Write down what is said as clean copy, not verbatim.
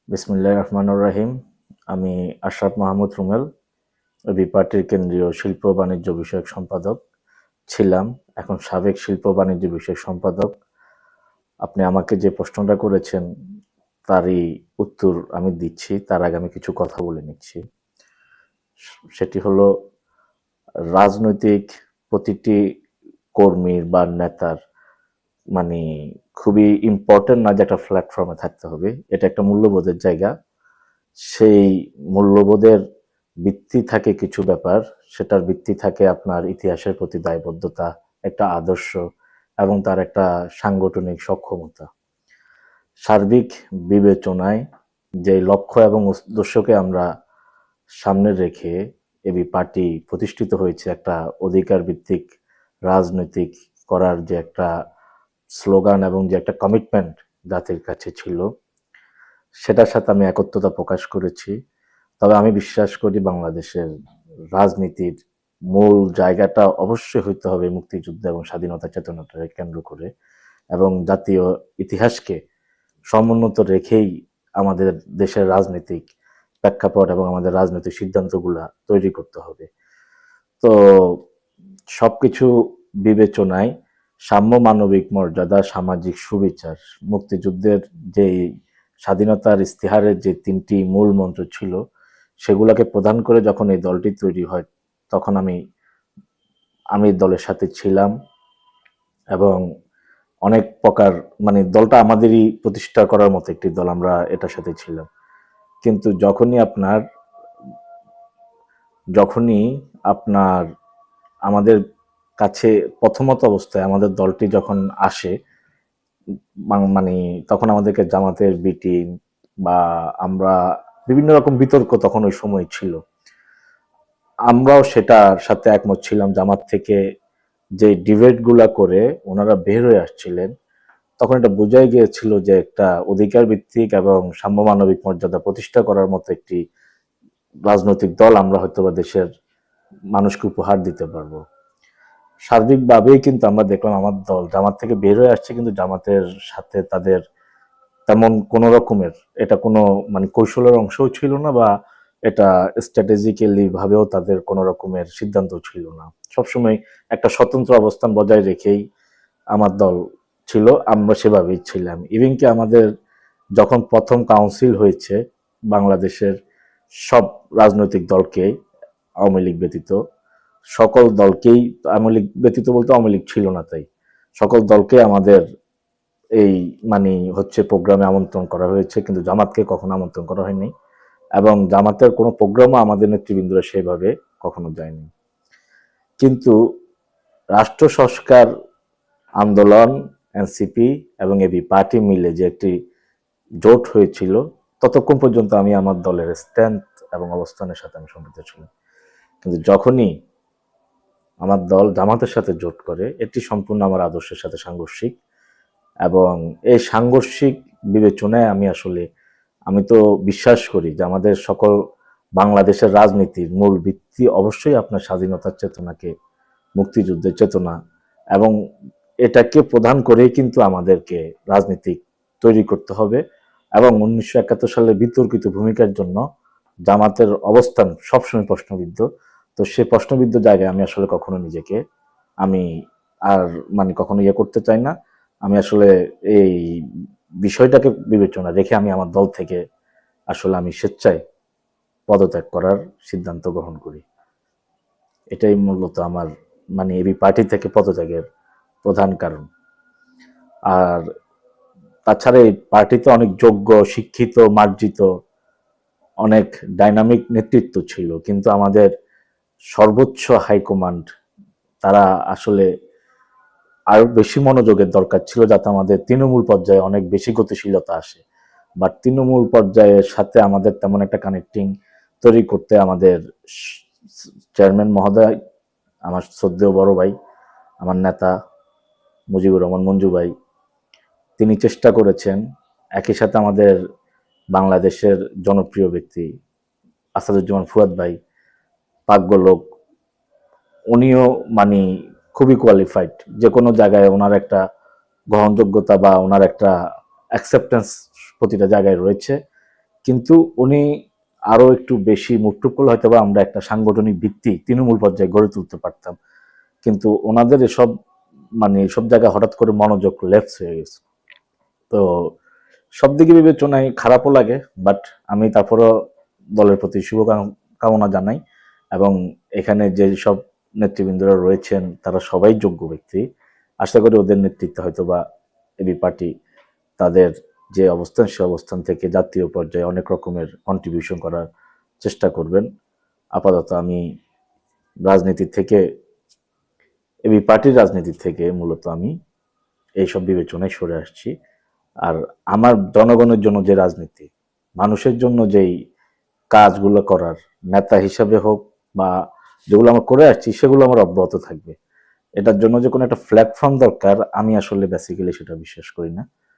বিসমিল্লাহির রহমানির রহিম। আমি আশরাফ মাহমুদ রুমেল, এবি পার্টির কেন্দ্রীয় শিল্প বাণিজ্য বিষয়ক সম্পাদক ছিলাম, এখন সাবেক শিল্প বাণিজ্য বিষয়ক সম্পাদক। আপনি আমাকে যে প্রশ্নটা করেছেন তারই উত্তর আমি দিচ্ছি, তার আগে আমি কিছু কথা বলে নিচ্ছি। সেটি হলো, রাজনৈতিক প্রতিটি কর্মীর বা নেতার মানে খুবই ইম্পর্টেন্ট না যে একটা প্ল্যাটফর্মে থাকতে হবে, এটা একটা মূল্যবোধের জায়গা। সেই মূল্যবোধের ভিত্তি থাকে কিছু ব্যাপার, সেটার ভিত্তি থাকে আপনার ইতিহাসের প্রতি দায়বদ্ধতা, একটা আদর্শ এবং তার একটা সাংগঠনিক সক্ষমতা। সার্বিক বিবেচনায় যে লক্ষ্য এবং উদ্দেশ্যকে আমরা সামনে রেখে এবি পার্টি প্রতিষ্ঠিত হয়েছে, একটা অধিকার ভিত্তিক রাজনৈতিক করার যে একটা স্লোগান এবং যে একটা কমিটমেন্ট জাতির কাছে ছিল, সেটার সাথে আমি একত্রতা প্রকাশ করেছি। তবে আমি বিশ্বাস করি বাংলাদেশের রাজনীতির মূল জায়গাটা অবশ্যই হইতে হবে মুক্তিযুদ্ধ এবং স্বাধীনতা চেতনাটাকে কেন্দ্র করে, এবং জাতীয় ইতিহাসকে সমুন্নত রেখেই আমাদের দেশের রাজনৈতিক প্রেক্ষাপট এবং আমাদের রাজনৈতিক সিদ্ধান্তগুলা তৈরি করতে হবে। তো সবকিছু বিবেচনায় সাম্য, মানবিক মর্যাদা, সামাজিক সুবিচার, মুক্তিযুদ্ধের যে স্বাধীনতার ইস্তিহারের যে তিনটি মূল মন্ত্র ছিল, সেগুলোকে প্রধান করে যখন এই দলটি তৈরি হয়, তখন আমি দলের সাথে ছিলাম এবং অনেক প্রকার দলটা আমাদেরই প্রতিষ্ঠা করার মতো একটি দল, আমরা এটার সাথে ছিলাম। কিন্তু যখনই আপনার আমাদের কাছে প্রথমত অবস্থায় আমাদের দলটি যখন আসে, মানে তখন আমাদেরকে জামাতের বি টিম বা আমরা বিভিন্ন রকম বিতর্ক তখন ওই সময় ছিল, আমরাও সেটার সাথে একমত ছিলাম। জামাত থেকে যে ডিবেট গুলা করে ওনারা বের হয়ে আসছিলেন, তখন এটা বোঝাই গিয়েছিল যে একটা অধিকার ভিত্তিক এবং সাম্য, মানবিক মর্যাদা প্রতিষ্ঠা করার মতো একটি রাজনৈতিক দল আমরা হয়তো বা দেশের মানুষকে উপহার দিতে পারবো। সার্বিকভাবেই কিন্তু আমরা দেখলাম আমার দল জামাত থেকে বের হয়ে আসছে, কিন্তু জামাতের সাথে তাদের তেমন কোনো রকমের এটা কোনো কৌশলের অংশও ছিল না, বা এটা স্ট্র্যাটেজিক্যালি ভাবেও তাদের কোনো রকমের সিদ্ধান্ত ছিল না। সবসময় একটা স্বতন্ত্র অবস্থান বজায় রেখেই আমার দল ছিল, আমরা সেভাবেই ছিলাম। ইভেন কি আমাদের যখন প্রথম কাউন্সিল হয়েছে বাংলাদেশের সব রাজনৈতিক দলকে, আওয়ামী লীগ ব্যতীত সকল দলকেই, আওয়ামী লীগ ব্যতীত বলতে আওয়ামী লীগ ছিল না তাই সকল দলকে আমাদের এই প্রোগ্রামে আমন্ত্রণ করা হয়েছে, কিন্তু জামাতকে কখনো আমন্ত্রণ করা হয়নি, এবং জামাতের কোনো প্রোগ্রামও আমাদের নেতৃবৃন্দরা সেভাবে কখনো যায়নি। কিন্তু রাষ্ট্র সংস্কার আন্দোলন, এনসিপি এবং এবি পার্টি মিলে যে একটি জোট হয়েছিল, ততক্ষণ পর্যন্ত আমি আমার দলের স্ট্যান্ড এবং অবস্থানের সাথে আমি সম্পৃক্ত ছিলাম। কিন্তু যখনই আমার দল জামাতের সাথে জোট করে, এটি সম্পূর্ণ আমার আদর্শের সাথে সাংঘর্ষিক, এবং এই সাংঘর্ষিক বিবেচনায় আমি তো বিশ্বাস করি যে আমাদের সকল বাংলাদেশের রাজনীতির মূল ভিত্তি অবশ্যই আপনার স্বাধীনতার চেতনাকে, মুক্তিযুদ্ধের চেতনা, এবং এটাকে প্রধান করেই কিন্তু আমাদেরকে রাজনীতি তৈরি করতে হবে। এবং 1971 সালের বিতর্কিত ভূমিকার জন্য জামাতের অবস্থান সবসময় প্রশ্নবিদ্ধ। তো সে প্রশ্নবিদ্ধ জায়গায় আমি আসলে কখনো নিজেকে আমি আর কখনো করতে চাই না। আমি আসলে এই বিষয়টাকে বিবেচনা রেখে আমি আমার দল থেকে আমি স্বেচ্ছায় পদত্যাগ করার সিদ্ধান্ত গ্রহণ করি। এটাই মূলত আমার এবি পার্টি থেকে পদত্যাগের প্রধান কারণ। আর তাছাড়া এই পার্টিতে অনেক যোগ্য, শিক্ষিত, মার্জিত, অনেক ডাইনামিক নেতৃত্ব ছিল, কিন্তু আমাদের সর্বোচ্চ হাইকমান্ড তারা আসলে আরো বেশি মনোযোগের দরকার ছিল, যাতে আমাদের তৃণমূল পর্যায়ে অনেক বেশি গতিশীলতা আসে। বাট তৃণমূল পর্যায়ের সাথে আমাদের তেমন একটা কানেক্টিং তৈরি করতে আমাদের চেয়ারম্যান মহোদয়, আমার শ্রদ্ধেয় বড় ভাই, আমার নেতা মুজিবুর রহমান মঞ্জু ভাই, তিনি চেষ্টা করেছেন। একই সাথে আমাদের বাংলাদেশের জনপ্রিয় ব্যক্তি আসাদুজ্জামান ফুয়াদ ভাই, পাগ্য লোক, উনিও খুবই কোয়ালিফাইড, যে কোনো জায়গায় ওনার একটা গ্রহণযোগ্যতা বা ওনার একটা অ্যাকসেপ্টেন্স প্রতিটা জায়গায় রয়েছে। কিন্তু উনি আরো একটু বেশি মুভটুপ করলে হয়তো বা আমরা একটা সাংগঠনিক ভিত্তি তৃণমূল পর্যায়ে গড়ে তুলতে পারতাম। কিন্তু ওনাদের এসব মানে সব জায়গায় হঠাৎ করে মনোযোগ লেফট হয়ে গেছে। তো সব দিকে বিবেচনায় খারাপও লাগে, বাট আমি তারপরও দলের প্রতি কামনা জানাই। এবং এখানে যে সব নেতৃবৃন্দরা রয়েছেন তারা সবাই যোগ্য ব্যক্তি। আশা করি ওদের নেতৃত্বে হয়তো বা এবি পার্টি তাদের যে অবস্থান সে অবস্থান থেকে জাতীয় পর্যায়ে অনেক রকমের কন্ট্রিবিউশন করার চেষ্টা করবেন। আপাতত আমি রাজনীতি থেকে, এবি পার্টির রাজনীতি থেকে মূলত আমি এইসব বিবেচনায় সরে আসছি। আর আমার জনগণের জন্য যে রাজনীতি, মানুষের জন্য যেই কাজগুলো করার, নেতা হিসাবে হোক বা যেগুলো আমরা করে আসছি সেগুলো আমার অব্যাহত থাকবে। এটার জন্য যে কোনো একটা প্ল্যাটফর্ম দরকার, আমি আসলে বেসিক্যালি সেটা বিশ্বাস করি না।